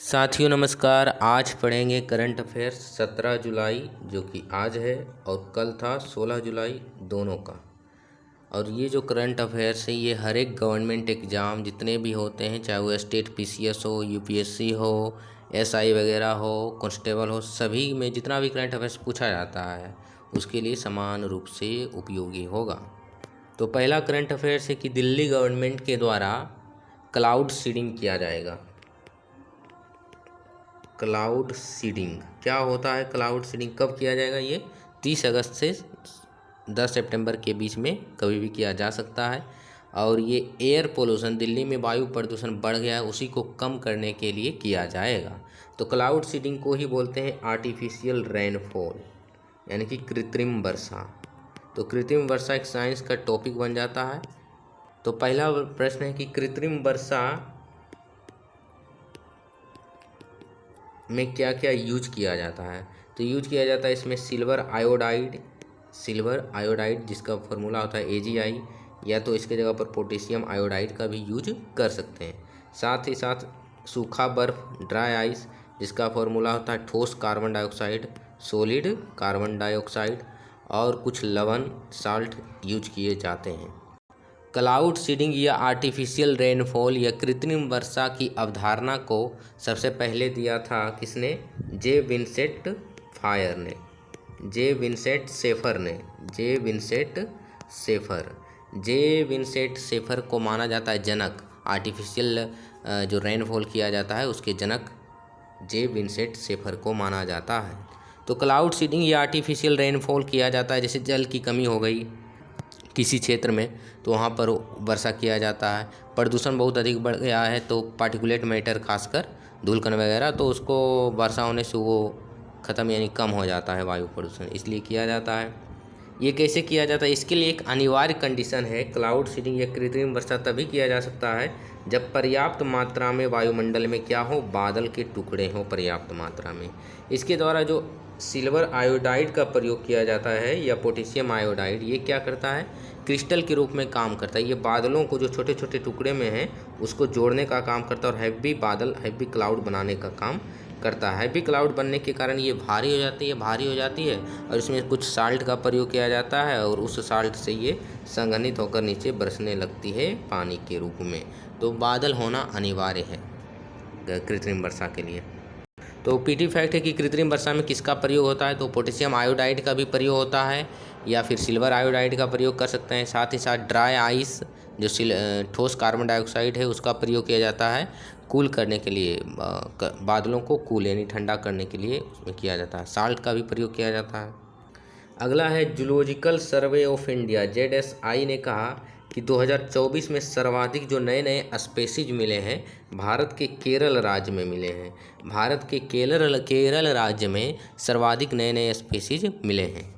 साथियों नमस्कार। आज पढ़ेंगे करंट अफेयर्स 17 जुलाई जो कि आज है और कल था 16 जुलाई दोनों का। और ये जो करंट अफेयर्स है ये हर एक गवर्नमेंट एग्ज़ाम जितने भी होते हैं, चाहे वो स्टेट पीसीएस हो, यूपीएससी हो, एसआई वगैरह हो, कांस्टेबल हो, सभी में जितना भी करंट अफेयर्स पूछा जाता है उसके लिए समान रूप से उपयोगी होगा। तो पहला करंट अफेयर्स है कि दिल्ली गवर्नमेंट के द्वारा क्लाउड सीडिंग किया जाएगा। क्लाउड सीडिंग क्या होता है? क्लाउड सीडिंग कब किया जाएगा? ये 30 अगस्त से 10 सितंबर के बीच में कभी भी किया जा सकता है। और ये एयर पोल्यूशन, दिल्ली में वायु प्रदूषण बढ़ गया है, उसी को कम करने के लिए किया जाएगा। तो क्लाउड सीडिंग को ही बोलते हैं आर्टिफिशियल रेनफॉल, यानी कि कृत्रिम वर्षा। तो कृत्रिम वर्षा एक साइंस का टॉपिक बन जाता है। तो पहला प्रश्न है कि कृत्रिम वर्षा में क्या क्या यूज किया जाता है? तो यूज किया जाता है इसमें सिल्वर आयोडाइड जिसका फार्मूला होता है AgI, या तो इसके जगह पर पोटेशियम आयोडाइड का भी यूज कर सकते हैं। साथ ही साथ सूखा बर्फ, ड्राई आइस, जिसका फार्मूला होता है ठोस carbon dioxide, solid carbon dioxide, और कुछ लवण साल्ट यूज किए जाते हैं। क्लाउड सीडिंग या आर्टिफिशियल रेनफॉल या कृत्रिम वर्षा की अवधारणा को सबसे पहले दिया था किसने? जे विंसेंट सेफर को माना जाता है जनक। आर्टिफिशियल जो रेनफॉल किया जाता है उसके जनक जे विंसेंट सेफर को माना जाता है। तो क्लाउड सीडिंग या आर्टिफिशियल रेनफॉल किया जाता है, जैसे जल की कमी हो गई किसी क्षेत्र में तो वहाँ पर वर्षा किया जाता है। प्रदूषण बहुत अधिक बढ़ गया है तो पार्टिकुलेट मैटर, खासकर धूलकण वगैरह, तो उसको वर्षा होने से वो ख़त्म यानी कम हो जाता है वायु प्रदूषण, इसलिए किया जाता है। ये कैसे किया जाता है? इसके लिए एक अनिवार्य कंडीशन है। क्लाउड सीडिंग या कृत्रिम वर्षा तभी किया जा सकता है जब पर्याप्त मात्रा में वायुमंडल में क्या हो? बादल के टुकड़े हों पर्याप्त मात्रा में। इसके द्वारा जो सिल्वर आयोडाइड का प्रयोग किया जाता है या पोटेशियम आयोडाइड, ये क्या करता है? क्रिस्टल के रूप में काम करता है। ये बादलों को जो छोटे छोटे टुकड़े में हैं उसको जोड़ने का काम करता है और हैवी क्लाउड बनाने का काम करता है। हैवी क्लाउड बनने के कारण ये भारी हो जाती है और इसमें कुछ साल्ट का प्रयोग किया जाता है और उस साल्ट से ये संघनित होकर नीचे बरसने लगती है पानी के रूप में। तो बादल होना अनिवार्य है कृत्रिम वर्षा के लिए। तो पीटी फैक्ट है कि कृत्रिम वर्षा में किसका प्रयोग होता है? तो पोटेशियम आयोडाइड का भी प्रयोग होता है या फिर सिल्वर आयोडाइड का प्रयोग कर सकते हैं। साथ ही साथ ड्राई आइस जो ठोस कार्बन डाइऑक्साइड है उसका प्रयोग किया जाता है कूल करने के लिए, बादलों को कूल यानी ठंडा करने के लिए उसमें किया जाता है। साल्ट का भी प्रयोग किया जाता है। अगला है zoological survey of India ZSI ने कहा कि 2024 में सर्वाधिक जो नए नए स्पेसीज मिले हैं भारत के केरल राज्य में मिले हैं। भारत के केरल राज्य में सर्वाधिक नए नए स्पेसीज मिले हैं।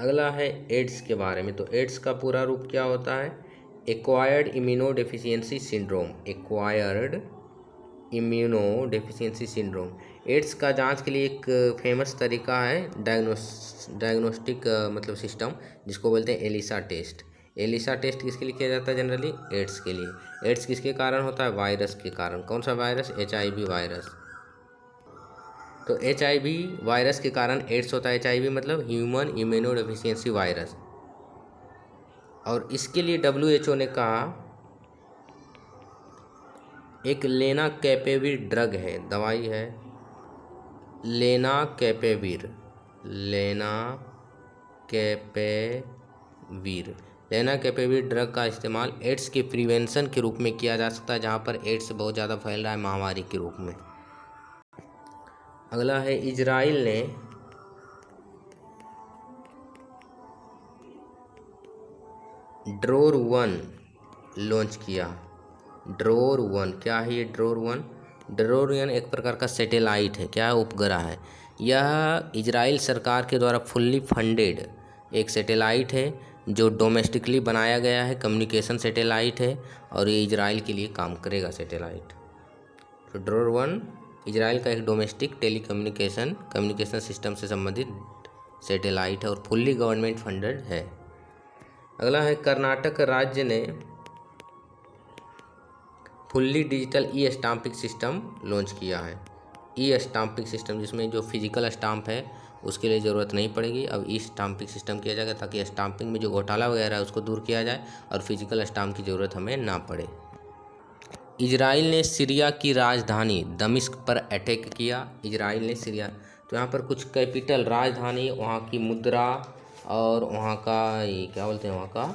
अगला है एड्स के बारे में। तो एड्स का पूरा रूप क्या होता है? Acquired immunodeficiency syndrome. AIDS का जांच के लिए एक फेमस तरीका है डायग्नोस्टिक मतलब सिस्टम, जिसको बोलते हैं एलिसा टेस्ट किसके लिए किया जाता है? जनरली एड्स के लिए। एड्स किसके कारण होता है? वायरस के कारण। कौन सा वायरस? HIV virus. तो HIV वायरस के कारण एड्स होता है। HIV मतलब ह्यूमन इम्यूनो डेफिशिएंसी वायरस। और इसके लिए WHO ने कहा एक लेना कैपेविर ड्रग है, दवाई है लेना कैपेविर ड्रग का इस्तेमाल एड्स के प्रिवेंशन के रूप में किया जा सकता है, जहाँ पर एड्स बहुत ज़्यादा फैल रहा है महामारी के रूप में। अगला है इजराइल ने ड्रोर 1 लॉन्च किया। ड्रोर 1 क्या है? ये ड्रोर 1 एक प्रकार का सैटेलाइट है। क्या है? उपग्रह है। यह इजराइल सरकार के द्वारा फुल्ली फंडेड एक सैटेलाइट है जो डोमेस्टिकली बनाया गया है, कम्युनिकेशन सैटेलाइट है और ये इजराइल के लिए काम करेगा सैटेलाइट। तो ड्रोर 1 इजराइल का एक डोमेस्टिक कम्युनिकेशन सिस्टम से संबंधित सैटेलाइट है और फुल्ली गवर्नमेंट फंडेड है। अगला है कर्नाटक राज्य ने fully digital e stamping system launch किया है। ई स्टाम्पिंग सिस्टम जिसमें जो फिजिकल स्टाम्प है उसके लिए ज़रूरत नहीं पड़ेगी, अब ई स्टाम्पिंग सिस्टम किया जाएगा ताकि स्टाम्पिंग में जो घोटाला वगैरह है उसको दूर किया जाए और फिजिकल स्टाम्प की ज़रूरत हमें ना पड़े। इजराइल ने सीरिया की राजधानी दमिश्क पर अटैक किया। इजराइल ने सीरिया, तो यहाँ पर कुछ कैपिटल राजधानी, वहाँ की मुद्रा और वहाँ का ये क्या बोलते हैं, वहाँ का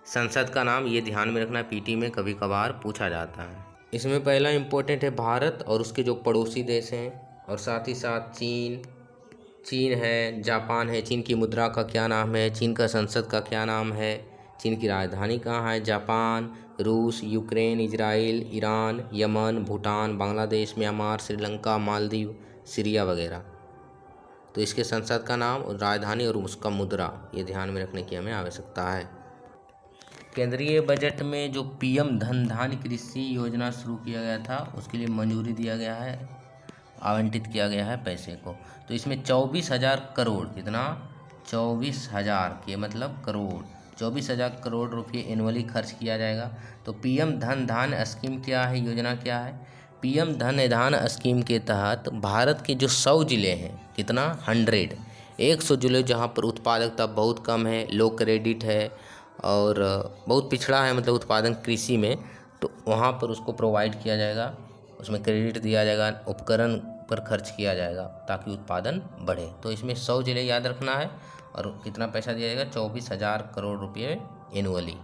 संसद का नाम, ये ध्यान में रखना, पीटी में कभी कभार पूछा जाता है। इसमें पहला इम्पोर्टेंट है भारत और उसके जो पड़ोसी देश हैं, और साथ ही साथ चीन है, जापान है। चीन की मुद्रा का क्या नाम है, चीन का संसद का क्या नाम है, चीन की राजधानी कहाँ है, जापान, रूस, Ukraine, Israel, Iran, Yemen, Bhutan, Bangladesh, Myanmar, Sri Lanka, Maldives, Syria वगैरह। तो इसके संसद का नाम, राजधानी और उसका मुद्रा, ये ध्यान में रखने की हमें आवश्यकता है। केंद्रीय बजट में जो पीएम धन धान्य कृषि योजना शुरू किया गया था उसके लिए मंजूरी दिया गया है, आवंटित किया गया है पैसे को। तो इसमें 24,000 करोड़, कितना, 24,000 के मतलब करोड़, 24,000 करोड़ रुपये एनुअली खर्च किया जाएगा। तो पीएम धन धान्य स्कीम क्या है, योजना क्या है? पीएम धन धान्य स्कीम के तहत भारत के जो 100 ज़िले हैं, कितना, 100 ज़िले जहाँ पर उत्पादकता बहुत कम है, लो क्रेडिट है और बहुत पिछड़ा है, मतलब उत्पादन कृषि में, तो वहाँ पर उसको प्रोवाइड किया जाएगा, उसमें क्रेडिट दिया जाएगा, उपकरण पर खर्च किया जाएगा ताकि उत्पादन बढ़े। तो इसमें 100 ज़िले याद रखना है और कितना पैसा दिया जाएगा, 24,000 करोड़ रुपये एनुअली।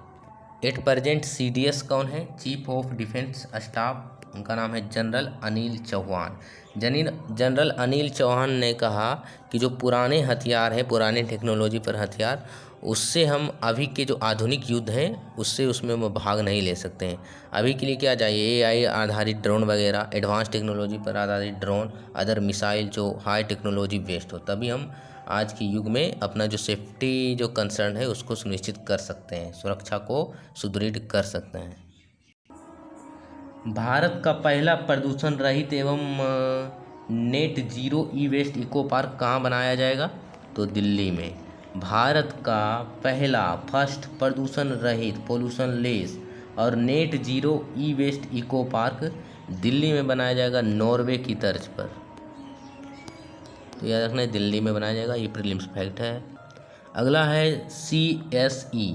एट प्रेजेंट CDS कौन है? चीफ ऑफ डिफेंस स्टाफ, उनका नाम है जनरल अनिल चौहान। जनरल अनिल चौहान ने कहा कि जो पुराने हथियार हैं, पुराने टेक्नोलॉजी पर हथियार, उससे हम अभी के जो आधुनिक युद्ध हैं उससे उसमें हम भाग नहीं ले सकते हैं। अभी के लिए क्या चाहिए, AI आधारित ड्रोन वगैरह, एडवांस टेक्नोलॉजी पर आधारित ड्रोन, अदर मिसाइल जो हाई टेक्नोलॉजी बेस्ड हो, तभी हम आज के युग में अपना जो सेफ्टी जो कंसर्न है उसको सुनिश्चित कर सकते हैं, सुरक्षा को सुदृढ़ कर सकते हैं। भारत का पहला प्रदूषण रहित एवं नेट जीरो ई वेस्ट इको पार्क कहाँ बनाया जाएगा? तो दिल्ली में। भारत का पहला फर्स्ट प्रदूषण रहित, पोल्यूशन लेस और नेट जीरो ई वेस्ट इको पार्क दिल्ली में बनाया जाएगा, नॉर्वे की तर्ज पर। तो याद रखना है दिल्ली में बनाया जाएगा, ये प्रीलिम्स फैक्ट है। अगला है CSE,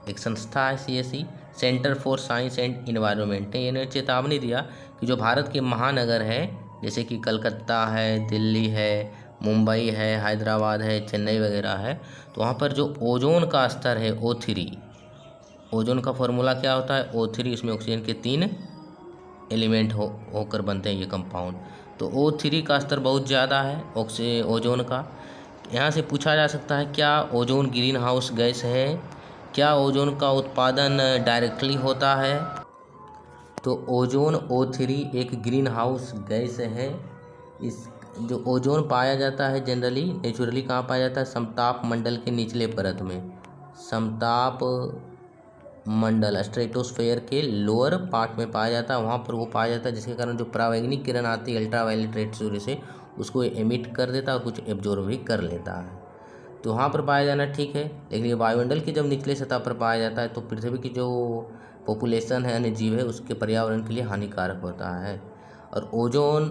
एक संस्था है CSE, centre for science and environment ने इन्हें चेतावनी दिया कि जो भारत के महानगर हैं जैसे कि कलकत्ता है, दिल्ली है, मुंबई है, हैदराबाद है, चेन्नई वगैरह है, तो वहाँ पर जो ओजोन का स्तर है O3, ओजोन का फॉर्मूला क्या होता है O3, इसमें ऑक्सीजन के 3 एलिमेंट होकर बनते हैं ये कंपाउंड, तो O3 का स्तर बहुत ज़्यादा है ओजोन का। यहाँ से पूछा जा सकता है क्या ओजोन ग्रीन हाउस गैस है, क्या ओजोन का उत्पादन डायरेक्टली होता है? तो ओजोन O3 एक ग्रीन हाउस गैस है। इस जो ओजोन पाया जाता है जनरली नेचुरली कहाँ पाया जाता है? समताप मंडल के निचले परत में, समताप मंडल स्ट्रेटोस्फेयर के लोअर पार्ट में पाया जाता है, वहाँ पर वो पाया जाता है, जिसके कारण जो परावैंगनिक किरण आती है अल्ट्रावायलेट रेड सूर्य से, उसको एमिट कर देता है और कुछ एब्जॉर्ब भी कर लेता है, तो वहाँ पर पाया जाना ठीक है। लेकिन ये वायुमंडल की जब निचले सतह पर पाया जाता है तो पृथ्वी की जो पॉपुलेशन है यानी जीव है उसके पर्यावरण के लिए हानिकारक होता है। और ओजोन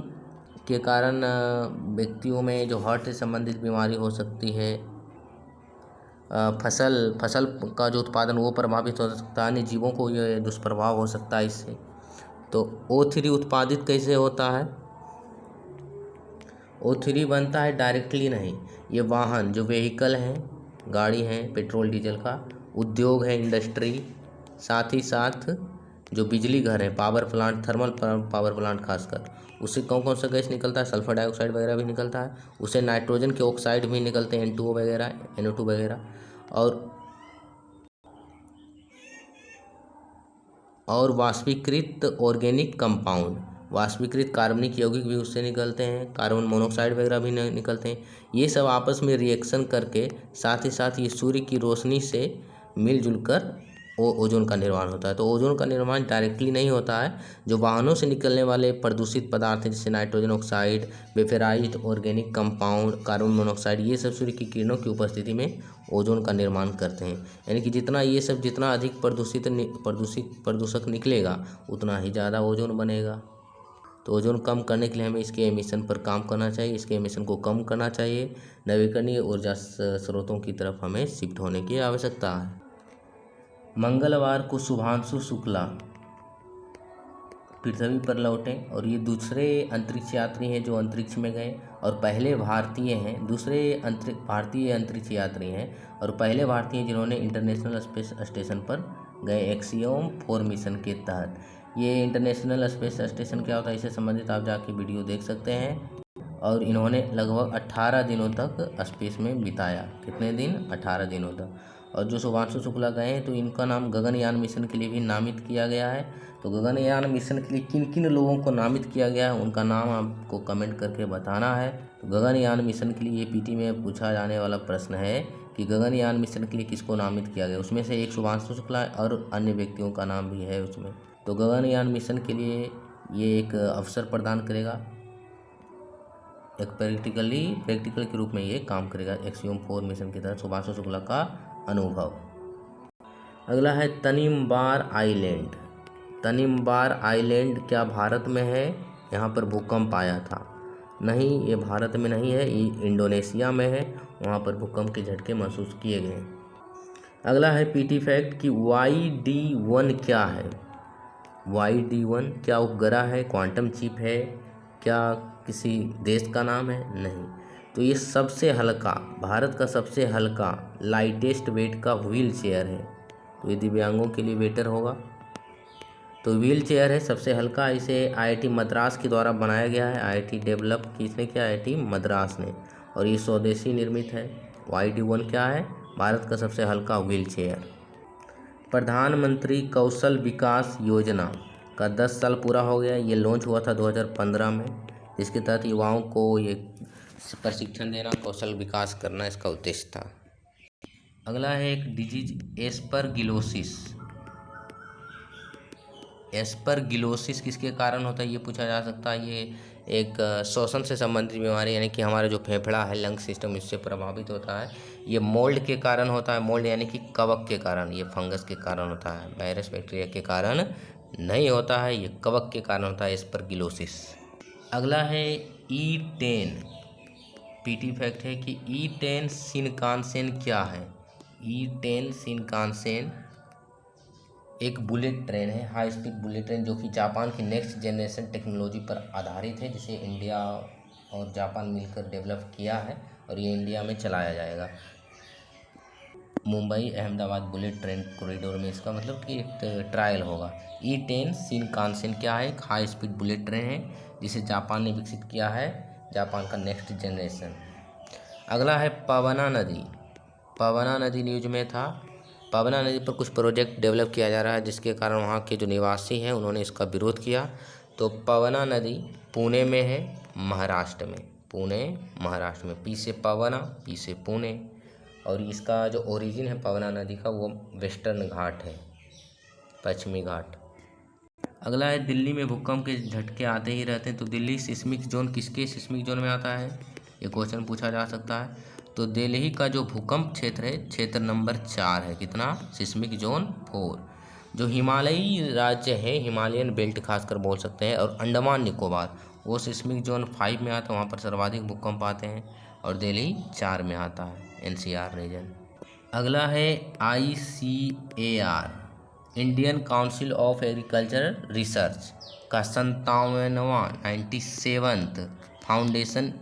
के कारण व्यक्तियों में जो हार्ट से संबंधित बीमारी हो सकती है, फसल का जो उत्पादन वो प्रभावित हो सकता है, अन्य जीवों को ये दुष्प्रभाव हो सकता है इससे। तो O3 उत्पादित कैसे होता है? O3 बनता है डायरेक्टली नहीं, ये वाहन जो व्हीकल हैं, गाड़ी हैं, पेट्रोल डीजल का, उद्योग है, इंडस्ट्री, साथ ही साथ जो बिजली घर है, power plant, thermal power plant खासकर, उससे कौन कौन सा गैस निकलता है? सल्फर डाइऑक्साइड वगैरह भी निकलता है, उससे नाइट्रोजन के ऑक्साइड भी निकलते हैं, N2O वगैरह, NO2 वगैरह, और वाष्पीकृत ऑर्गेनिक कंपाउंड, वाष्पीकृत कार्बनिक यौगिक भी उससे निकलते हैं, कार्बन मोनोऑक्साइड वगैरह भी निकलते हैं। ये सब आपस में रिएक्शन करके साथ ही साथ ये सूर्य की रोशनी से मिलजुल कर ओजोन का निर्माण होता है। तो ओजोन का निर्माण डायरेक्टली नहीं होता है। जो वाहनों से निकलने वाले प्रदूषित पदार्थ हैं जैसे nitrogen oxide, vaporised organic compound, carbon monoxide, ये सब सूर्य की किरणों की उपस्थिति में ओजोन का निर्माण करते हैं। यानी कि जितना अधिक प्रदूषक निकलेगा उतना ही ज़्यादा ओजोन बनेगा। तो ओजोन कम करने के लिए हमें इसके एमिशन पर काम करना चाहिए, इसके एमिशन को कम करना चाहिए। नवीकरणीय ऊर्जा स्रोतों की तरफ हमें शिफ्ट होने की आवश्यकता है। मंगलवार को शुभांशु शुक्ला पृथ्वी पर लौटे और ये दूसरे अंतरिक्ष यात्री हैं जो अंतरिक्ष में गए और पहले भारतीय हैं, भारतीय अंतरिक्ष यात्री हैं और पहले भारतीय जिन्होंने इंटरनेशनल स्पेस स्टेशन पर गए एक्सियोम 4 मिशन के तहत। ये इंटरनेशनल स्पेस स्टेशन क्या होता है, इससे संबंधित आप जाके वीडियो देख सकते हैं। और इन्होंने लगभग 18 दिनों तक स्पेस में बिताया। कितने दिन? 18 दिनों तक। और जो शुभांशु शुक्ला गए हैं तो इनका नाम गगनयान मिशन के लिए भी नामित किया गया है। तो गगनयान मिशन के लिए किन किन लोगों को नामित किया गया है उनका नाम आपको कमेंट करके बताना है। तो गगनयान मिशन के लिए पीटी में पूछा जाने वाला प्रश्न है कि गगनयान मिशन के लिए किसको नामित किया गया। उसमें से एक शुभांशु शुक्ला और अन्य व्यक्तियों का नाम भी है उसमें। तो गगनयान मिशन के लिए ये एक अवसर प्रदान करेगा, एक प्रैक्टिकल के रूप में ये काम करेगा एक्सियोम 4 मिशन के तहत शुभांशु शुक्ला का अनुभव। अगला है तनिम्बार आइलैंड। तनिम्बार आइलैंड क्या भारत में है? यहाँ पर भूकंप आया था। नहीं, ये भारत में नहीं है, ये इंडोनेशिया में है। वहाँ पर भूकंप के झटके महसूस किए गए। अगला है पीटी फैक्ट कि YD1 क्या है? YD1 क्या उपग्रह है, क्वांटम चिप है, क्या किसी देश का नाम है? नहीं। तो ये सबसे हल्का, भारत का सबसे हल्का लाइटेस्ट वेट का व्हील चेयर है। तो ये दिव्यांगों के लिए बेटर होगा। तो व्हील चेयर है सबसे हल्का। इसे IIT मद्रास के द्वारा बनाया गया है। IIT डेवलप किसने किया? IIT मद्रास ने। और ये स्वदेशी निर्मित है। YD1 क्या है? भारत का सबसे हल्का व्हील चेयर। प्रधानमंत्री कौशल विकास योजना का 10 साल पूरा हो गया। ये लॉन्च हुआ था 2015 में, जिसके तहत युवाओं को ये प्रशिक्षण देना, कौशल विकास करना इसका उद्देश्य था। अगला है एक डिजीज एस्परगिलोसिस। एस्परगिलोसिस किसके कारण होता है ये पूछा जा सकता है। ये एक श्वसन से संबंधित बीमारी, यानी कि हमारा जो फेफड़ा है, लंग सिस्टम, इससे प्रभावित होता है। ये मोल्ड के कारण होता है। मोल्ड यानी कि कवक के कारण, ये फंगस के कारण होता है, वायरस बैक्टीरिया के कारण नहीं होता है, ये कवक के कारण होता है एस्परगिलोसिस। अगला है E10। पीटी फैक्ट है कि E10 शिनकानसेन क्या है? E10 शिनकानसेन एक बुलेट ट्रेन है, हाई स्पीड बुलेट ट्रेन, जो कि जापान की नेक्स्ट जनरेशन टेक्नोलॉजी पर आधारित है, जिसे इंडिया और जापान मिलकर डेवलप किया है और ये इंडिया में चलाया जाएगा। Mumbai Ahmedabad bullet train corridor में इसका मतलब कि एक ट्रायल होगा। E10 शिनकानसेन क्या है? एक हाई स्पीड बुलेट ट्रेन है जिसे जापान ने विकसित किया है, जापान का नेक्स्ट जनरेशन। अगला है पवना नदी। पवना नदी न्यूज में था। पवना नदी पर कुछ प्रोजेक्ट डेवलप किया जा रहा है, जिसके कारण वहाँ के जो निवासी हैं उन्होंने इसका विरोध किया। तो पवना नदी पुणे में है, महाराष्ट्र में। पुणे महाराष्ट्र में। पी से पवना, पी से पुणे। और इसका जो ओरिजिन है पवना नदी का वो वेस्टर्न घाट है, पश्चिमी घाट। अगला है दिल्ली में भूकंप के झटके आते ही रहते हैं। तो दिल्ली सिस्मिक जोन किसके सिस्मिक जोन में आता है? ये क्वेश्चन पूछा जा सकता है। तो दिल्ली का जो भूकंप क्षेत्र है, क्षेत्र नंबर 4 है। कितना? Seismic zone 4। जो हिमालयी राज्य है, हिमालयन बेल्ट खासकर बोल सकते हैं, और अंडमान निकोबार, वो सिस्मिक जोन 5 में आता है। वहाँ पर सर्वाधिक भूकंप आते हैं और दिल्ली 4 में आता है, NCR रीजन। अगला है ICAR, Indian council of agriculture research का 97वां फाउंडेशन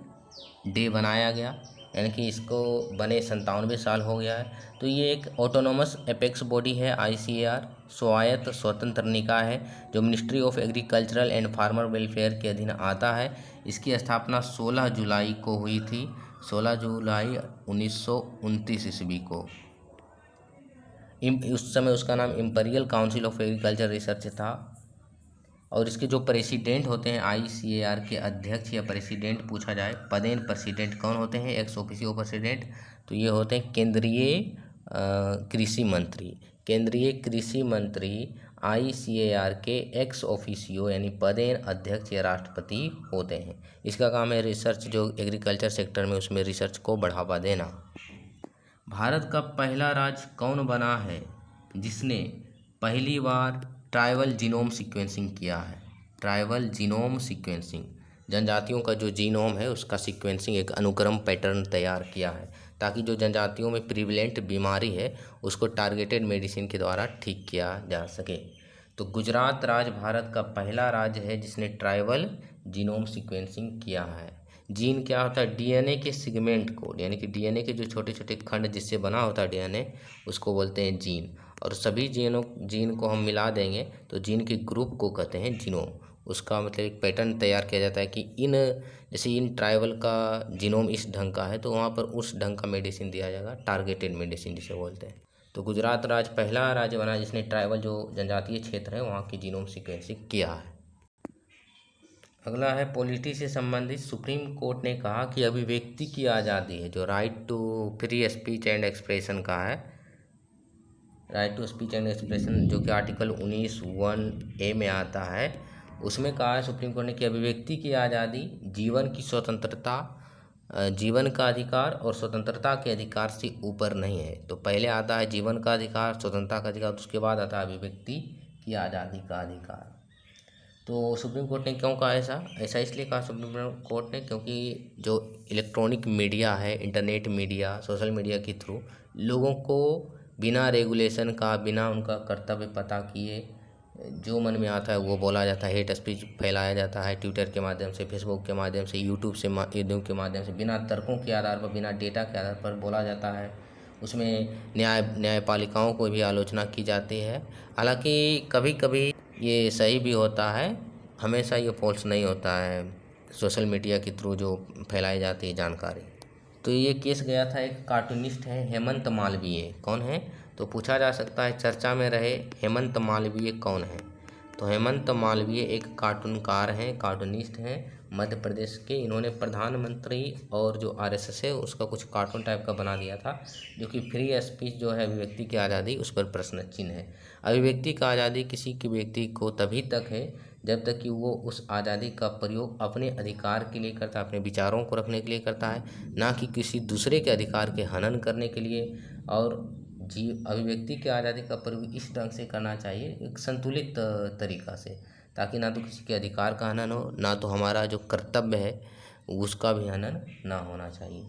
डे बनाया गया, यानी कि इसको बने 97 साल हो गया है। तो ये एक ऑटोनोमस एपेक्स बॉडी है। ICAR स्वायत्त स्वतंत्र निकाय है जो ministry of agricultural and farmer welfare के अधीन आता है। इसकी स्थापना 16 जुलाई को हुई थी, 16 जुलाई 1929 ईस्वी को। उस समय उसका नाम imperial council of agriculture research था। और इसके जो प्रेसिडेंट होते हैं, ICAR के अध्यक्ष या प्रेसिडेंट पूछा जाए, पदेन प्रेसिडेंट कौन होते हैं? Ex officio president. तो ये होते हैं केंद्रीय कृषि मंत्री। केंद्रीय कृषि मंत्री ICAR के एक्स ऑफिशियो यानी पदेन अध्यक्ष या राष्ट्रपति होते हैं। इसका काम है रिसर्च, जो एग्रीकल्चर सेक्टर में उसमें रिसर्च को बढ़ावा देना। भारत का पहला राज्य कौन बना है जिसने पहली बार ट्राइबल जीनोम सीक्वेंसिंग किया है? ट्राइबल जीनोम सीक्वेंसिंग, जनजातियों का जो जीनोम है उसका सीक्वेंसिंग, एक अनुक्रम पैटर्न तैयार किया है ताकि जो जनजातियों में प्रिविलेंट बीमारी है उसको टारगेटेड मेडिसिन के द्वारा ठीक किया जा सके। तो गुजरात राज्य भारत का पहला राज्य है जिसने ट्राइबल जीनोम सीक्वेंसिंग किया है। जीन क्या होता है? डीएनए के सेगमेंट को, यानी कि डीएनए के जो छोटे छोटे खंड जिससे बना होता है डीएनए, उसको बोलते हैं जीन। और सभी जीन को हम मिला देंगे तो जीन के ग्रुप को कहते हैं जीनोम। उसका मतलब एक पैटर्न तैयार किया जाता है कि जैसे इन ट्राइबल का जीनोम इस ढंग का है तो वहाँ पर उस ढंग का मेडिसिन दिया जाएगा, टारगेटेड मेडिसिन जिसे बोलते हैं। तो गुजरात राज्य पहला राज्य बना जिसने ट्राइबल जो जनजातीय क्षेत्र है वहाँ की जीनोम सीक्वेंसिंग किया है। अगला है पॉलिटी से संबंधित। सुप्रीम कोर्ट ने कहा कि अभिव्यक्ति की आज़ादी है, जो right to free speech and expression का है, right to speech and expression, जो कि आर्टिकल 19(1)(a) में आता है, उसमें कहा है सुप्रीम कोर्ट ने कि अभिव्यक्ति की आज़ादी जीवन की स्वतंत्रता, जीवन का अधिकार और स्वतंत्रता के अधिकार से ऊपर नहीं है। तो पहले आता है जीवन का अधिकार, स्वतंत्रता का अधिकार, उसके बाद आता है अभिव्यक्ति की आज़ादी का अधिकार। तो सुप्रीम कोर्ट ने क्यों कहा ऐसा इसलिए कहा सुप्रीम कोर्ट ने क्योंकि जो इलेक्ट्रॉनिक मीडिया है, इंटरनेट मीडिया, सोशल मीडिया के थ्रू लोगों को बिना रेगुलेशन का, बिना उनका कर्तव्य पता किए जो मन में आता है वो बोला जाता है, हेट स्पीच फैलाया जाता है ट्विटर के माध्यम से, फेसबुक के माध्यम से, यूट्यूब के माध्यम से, बिना तर्कों के आधार पर, बिना डेटा के आधार पर बोला जाता है। उसमें न्यायपालिकाओं को भी आलोचना की जाती है। हालांकि कभी कभी ये सही भी होता है, हमेशा ये फॉल्स नहीं होता है सोशल मीडिया के थ्रू जो फैलाई जाती है जानकारी। तो ये केस गया था, एक कार्टूनिस्ट है हेमंत मालवीय। कौन है? तो पूछा जा सकता है चर्चा में रहे हेमंत मालवीय कौन है। तो हेमंत मालवीय एक कार्टूनकार हैं, कार्टूनिस्ट हैं मध्य प्रदेश के। इन्होंने प्रधानमंत्री और जो RSS है उसका कुछ कार्टून टाइप का बना दिया था, जो कि फ्री स्पीच जो है, अभिव्यक्ति की आज़ादी, उस पर प्रश्न चिन्ह है। अभिव्यक्ति का आज़ादी किसी की व्यक्ति को तभी तक है जब तक कि वो उस आज़ादी का प्रयोग अपने अधिकार के लिए करता है, अपने विचारों को रखने के लिए करता है, ना कि किसी दूसरे के अधिकार के हनन करने के लिए। और अभिव्यक्ति की आज़ादी का प्रयोग इस ढंग से करना चाहिए, एक संतुलित तरीक़ा से, ताकि ना तो किसी के अधिकार का हनन हो, ना तो हमारा जो कर्तव्य है उसका भी हनन ना होना चाहिए।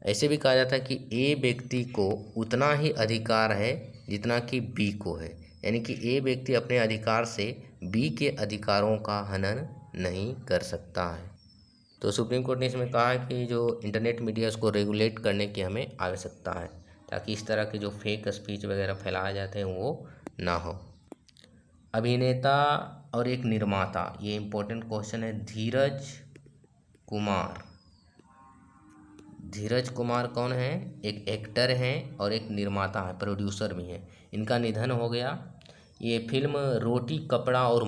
ऐसे भी कहा जाता है कि ए व्यक्ति को उतना ही अधिकार है जितना कि बी को है, यानी कि ए व्यक्ति अपने अधिकार से बी के अधिकारों का हनन नहीं कर सकता है। तो सुप्रीम कोर्ट ने इसमें कहा है कि जो इंटरनेट मीडिया उसको रेगुलेट करने की हमें आवश्यकता है, ताकि इस तरह के जो फेक स्पीच वगैरह फैलाए जाते हैं वो ना हो। अभिनेता और एक निर्माता, ये इम्पोर्टेंट क्वेश्चन है। धीरज कुमार कौन है? एक एक्टर हैं और एक निर्माता है, प्रोड्यूसर भी हैं। इनका निधन हो गया। ये फिल्म रोटी कपड़ा और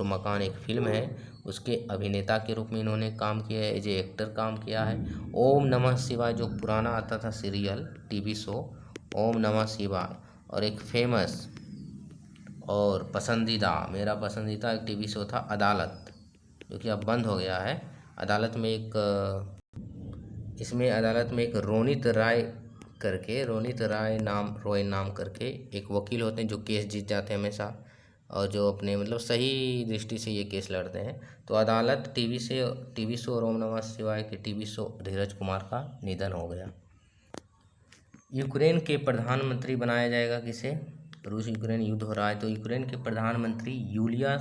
मकान एक फिल्म है, उसके अभिनेता के रूप में इन्होंने काम किया है, एज ए एक्टर काम किया है। ओम नमः शिवाय जो पुराना आता था सीरियल टीवी शो, ओम नमः शिवाय, और एक फेमस और मेरा पसंदीदा एक टीवी शो था अदालत, जो कि अब बंद हो गया है। अदालत में एक रोनित राय नाम करके एक वकील होते हैं जो केस जीत जाते हैं हमेशा, और जो अपने मतलब सही दृष्टि से ये केस लड़ते हैं। तो अदालत टीवी शो और ओम नमः शिवाय के टीवी शो धीरज कुमार का निधन हो गया। यूक्रेन के प्रधानमंत्री बनाया जाएगा किसे? रूस यूक्रेन युद्ध हो रहा है, तो यूक्रेन के प्रधानमंत्री यूलिया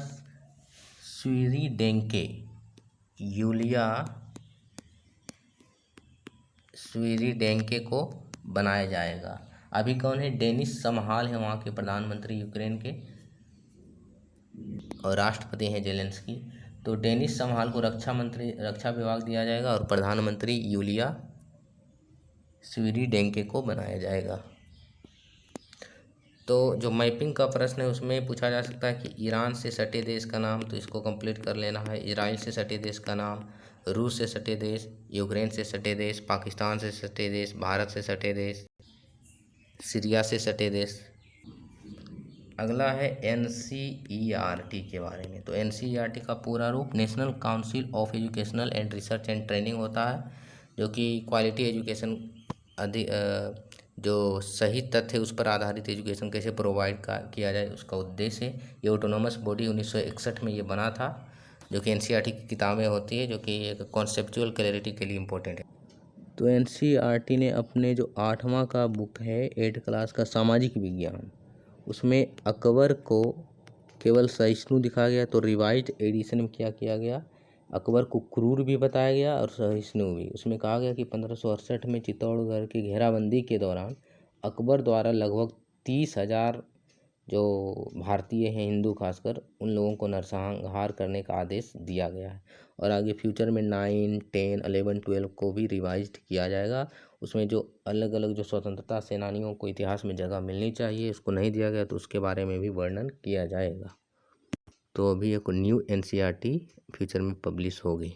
स्विरिडेंके को बनाया जाएगा। अभी कौन है? डेनिस शमहाल है वहाँ के प्रधानमंत्री यूक्रेन के, और राष्ट्रपति हैं जेलेंस्की। तो डेनिस शमहाल को रक्षा विभाग दिया जाएगा और प्रधानमंत्री यूलिया स्विरिडेंके को बनाया जाएगा। तो जो मैपिंग का प्रश्न है उसमें पूछा जा सकता है कि ईरान से सटे देश का नाम, तो इसको कंप्लीट कर लेना है। इजराइल से सटे देश का नाम, रूस से सटे देश, यूक्रेन से सटे देश, पाकिस्तान से सटे देश, भारत से सटे देश। सीरिया से सटे देश। अगला है NCERT के बारे में। तो NCERT का पूरा रूप national council of educational and research and training होता है, जो कि क्वालिटी एजुकेशन जो सही तथ्य उस पर आधारित एजुकेशन कैसे प्रोवाइड किया जाए उसका उद्देश्य है। ये ऑटोनोमस बॉडी 1961 में ये बना था, जो कि NCERT की किताबें होती है, जो कि एक कॉन्सेप्चुअल क्लैरिटी के लिए इम्पोर्टेंट है। तो NCERT ने अपने जो 8वां का बुक है 8 क्लास का सामाजिक विज्ञान, उसमें अकबर को केवल सहिष्णु दिखाया गया। तो रिवाइज्ड एडिशन में क्या किया गया, अकबर को क्रूर भी बताया गया और सहिष्णु भी। उसमें कहा गया कि 1568 में चित्तौड़गढ़ की घेराबंदी के दौरान अकबर द्वारा लगभग 30,000 जो भारतीय हैं, हिंदू खासकर, उन लोगों को नरसंहार करने का आदेश दिया गया है। और आगे फ्यूचर में 9, 10, 11, 12 को भी रिवाइज्ड किया जाएगा। उसमें जो अलग अलग जो स्वतंत्रता सेनानियों को इतिहास में जगह मिलनी चाहिए उसको नहीं दिया गया, तो उसके बारे में भी वर्णन किया जाएगा। तो अभी एक न्यू NCERT फ्यूचर में पब्लिश होगी।